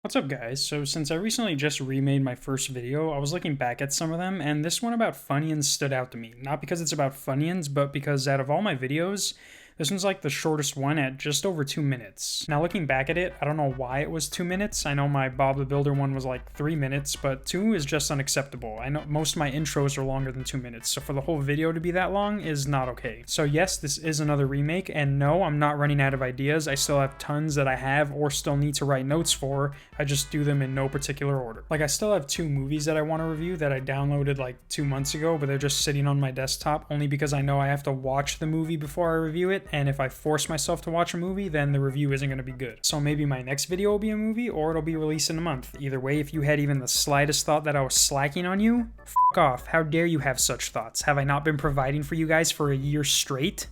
What's up guys? So since I recently just remade my first video, I was looking back at some of them, and this one about Funyuns stood out to me. Not because it's about Funyuns, but because out of all my videos, this one's like the shortest one at just over 2 minutes. Now looking back at it, I don't know why it was 2 minutes. I know my Bob the Builder one was like 3 minutes, but 2 is just unacceptable. I know most of my intros are longer than 2 minutes, so for the whole video to be that long is not okay. So yes, this is another remake, and no, I'm not running out of ideas. I still have tons that I have or still need to write notes for. I just do them in no particular order. Like I still have 2 movies that I want to review that I downloaded like 2 months ago, but they're just sitting on my desktop only because I know I have to watch the movie before I review it. And if I force myself to watch a movie, then the review isn't going to be good. So maybe my next video will be a movie, or it'll be released in a month. Either way, if you had even the slightest thought that I was slacking on you, f*** off. How dare you have such thoughts? Have I not been providing for you guys for a year straight?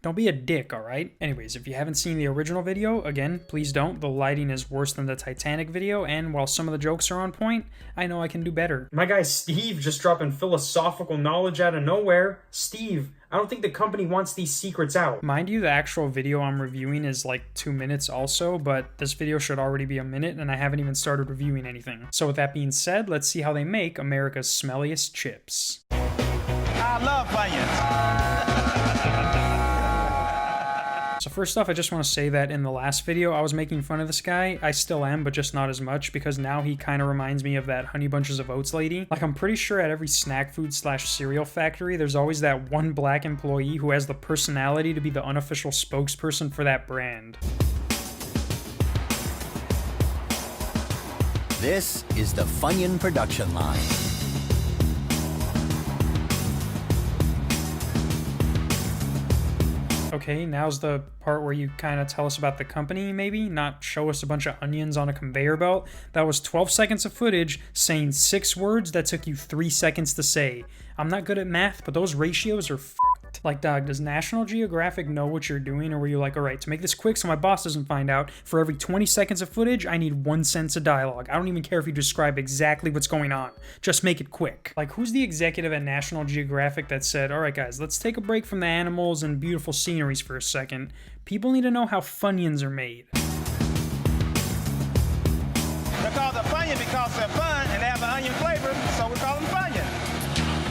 Don't be a dick, alright? Anyways, if you haven't seen the original video, again, please don't. The lighting is worse than the Titanic video, and while some of the jokes are on point, I know I can do better. My guy Steve just dropping philosophical knowledge out of nowhere. Steve, I don't think the company wants these secrets out. Mind you, the actual video I'm reviewing is like 2 minutes also, but this video should already be a minute, and I haven't even started reviewing anything. So with that being said, let's see how they make America's smelliest chips. I love Funyuns. So first off, I just want to say that in the last video, I was making fun of this guy. I still am, but just not as much, because now he kind of reminds me of that Honey Bunches of Oats lady. Like, I'm pretty sure at every snack food / cereal factory, there's always that one black employee who has the personality to be the unofficial spokesperson for that brand. This is the Funyun production line. Okay, now's the part where you kind of tell us about the company, maybe? Not show us a bunch of onions on a conveyor belt. That was 12 seconds of footage saying 6 words that took you 3 seconds to say. I'm not good at math, but those ratios are f***ed. Like, dog, does National Geographic know what you're doing, or were you like, alright, to make this quick so my boss doesn't find out, for every 20 seconds of footage, I need 1 sentence of dialogue. I don't even care if you describe exactly what's going on. Just make it quick. Like, who's the executive at National Geographic that said, alright guys, let's take a break from the animals and beautiful sceneries for a second. People need to know how Funyuns are made. They're called the Funyun because they're fun and they have an onion flavor, so we call them Funyun.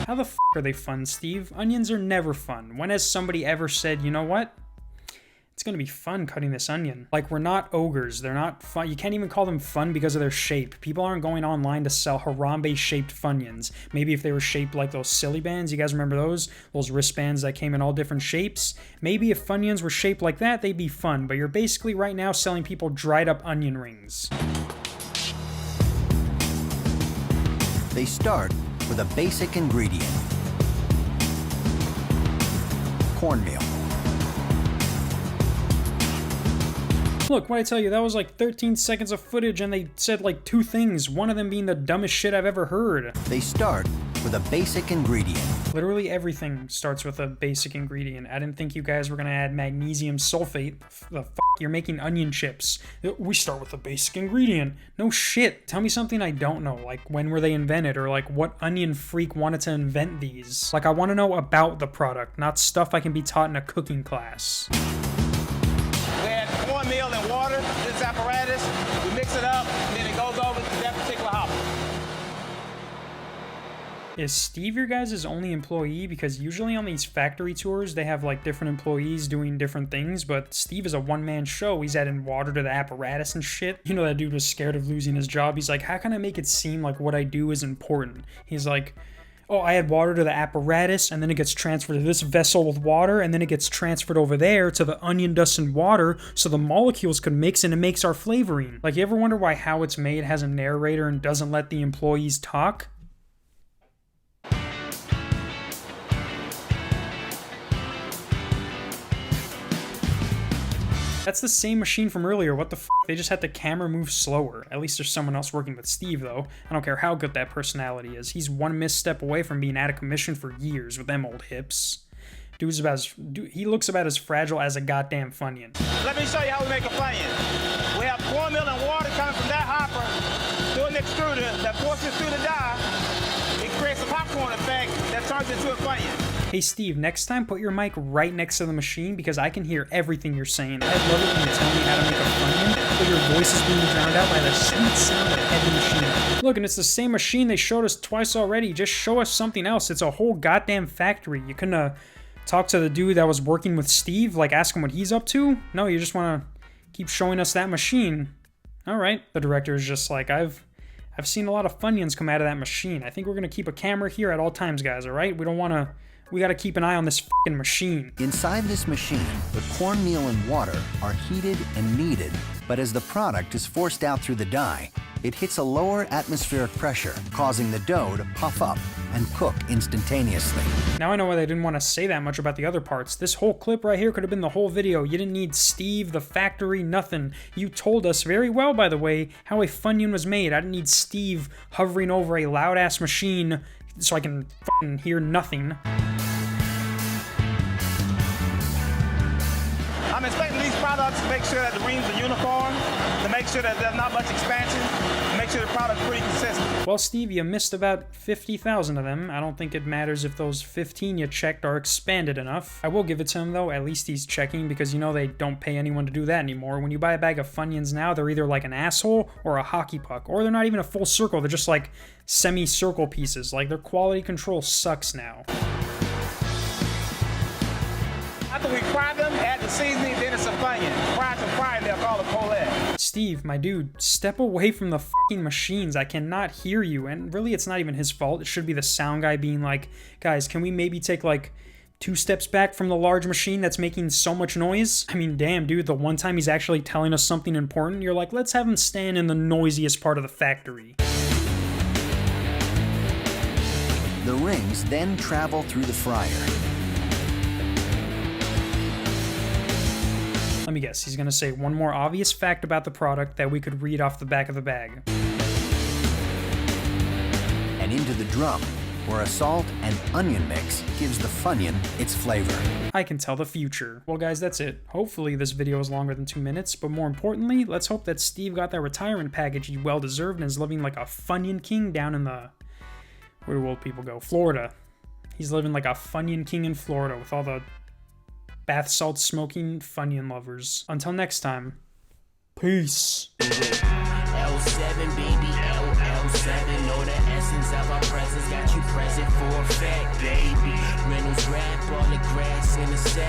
How the f*** are they fun, Steve? Onions are never fun. When has somebody ever said, you know what? It's gonna be fun cutting this onion. Like, we're not ogres. They're not fun. You can't even call them fun because of their shape. People aren't going online to sell Harambe-shaped Funyuns. Maybe if they were shaped like those silly bands. You guys remember those? Those wristbands that came in all different shapes? Maybe if Funyuns were shaped like that, they'd be fun. But you're basically right now selling people dried up onion rings. They start with a basic ingredient: cornmeal. Look, what I tell you, that was like 13 seconds of footage and they said like 2 things, one of them being the dumbest shit I've ever heard. They start with a basic ingredient. Literally everything starts with a basic ingredient. I didn't think you guys were gonna add magnesium sulfate. The f***, you're making onion chips. We start with a basic ingredient. No shit. Tell me something I don't know, like when were they invented, or like what onion freak wanted to invent these. Like, I want to know about the product, not stuff I can be taught in a cooking class. We add cornmeal and water to this apparatus, we mix it up, and then it goes over to that particular hopper. Is Steve your guys' only employee? Because usually on these factory tours, they have like different employees doing different things, but Steve is a one-man show. He's adding water to the apparatus and shit. You know, that dude was scared of losing his job. He's like, how can I make it seem like what I do is important? He's like, oh, I add water to the apparatus, and then it gets transferred to this vessel with water, and then it gets transferred over there to the onion dust and water, so the molecules could mix and it makes our flavoring. Like, you ever wonder why How It's Made has a narrator and doesn't let the employees talk? That's the same machine from earlier, what the f***? They just had the camera move slower. At least there's someone else working with Steve, though. I don't care how good that personality is. He's one misstep away from being out of commission for years with them old hips. He looks about as fragile as a goddamn Funyun. Let me show you how we make a Funyun. We have cornmeal and water coming from that hopper through an extruder that forces through the die. It creates a popcorn effect that turns into a Funyun. Hey Steve, next time put your mic right next to the machine because I can hear everything you're saying. I'd love it when you tell me how to make a Funyun, but you're voices being drowned out by the sweet sound of a heavy machine. Look, and it's the same machine they showed us twice already. Just show us something else. It's a whole goddamn factory. You couldn't talk to the dude that was working with Steve, like ask him what he's up to? No, you just want to keep showing us that machine. All right. The director is just like, I've seen a lot of Funyuns come out of that machine. I think we're going to keep a camera here at all times, guys, all right? We got to keep an eye on this fucking machine. Inside this machine, the cornmeal and water are heated and kneaded, but as the product is forced out through the die, it hits a lower atmospheric pressure, causing the dough to puff up and cook instantaneously. Now I know why they didn't want to say that much about the other parts. This whole clip right here could have been the whole video. You didn't need Steve, the factory, nothing. You told us very well, by the way, how a Funyun was made. I didn't need Steve hovering over a loud-ass machine so I can fucking hear nothing. I'm expecting these products to make sure that the rings are uniform, to make sure that there's not much expansion, to make sure the product's pretty consistent. Well, Steve, you missed about 50,000 of them. I don't think it matters if those 15 you checked are expanded enough. I will give it to him, though. At least he's checking, because you know they don't pay anyone to do that anymore. When you buy a bag of Funyuns now, they're either like an asshole or a hockey puck, or they're not even a full circle. They're just like semi-circle pieces. Like, their quality control sucks now. After we fry them, add the seasoning, then it's a Funyun. Fry to fry, they'll call it Colette. Steve, my dude, step away from the fucking machines. I cannot hear you. And really, it's not even his fault. It should be the sound guy being like, guys, can we maybe take like 2 steps back from the large machine that's making so much noise? I mean, damn, dude, the one time he's actually telling us something important, you're like, let's have him stand in the noisiest part of the factory. The rings then travel through the fryer. Let me guess, he's gonna say one more obvious fact about the product that we could read off the back of the bag. And into the drum, where a salt and onion mix gives the Funyun its flavor. I can tell the future. Well, guys, that's it. Hopefully this video is longer than 2 minutes, but more importantly, let's hope that Steve got that retirement package he well deserved and is living like a Funyun king down in the... where do old people go? Florida. He's living like a Funyun king in Florida with all the bath salt smoking Funyun lovers. Until next time, peace. L7, baby, LL7. Know the essence of our presence. Got you present for a fact, baby. Reynolds rap, all the grass in the sack.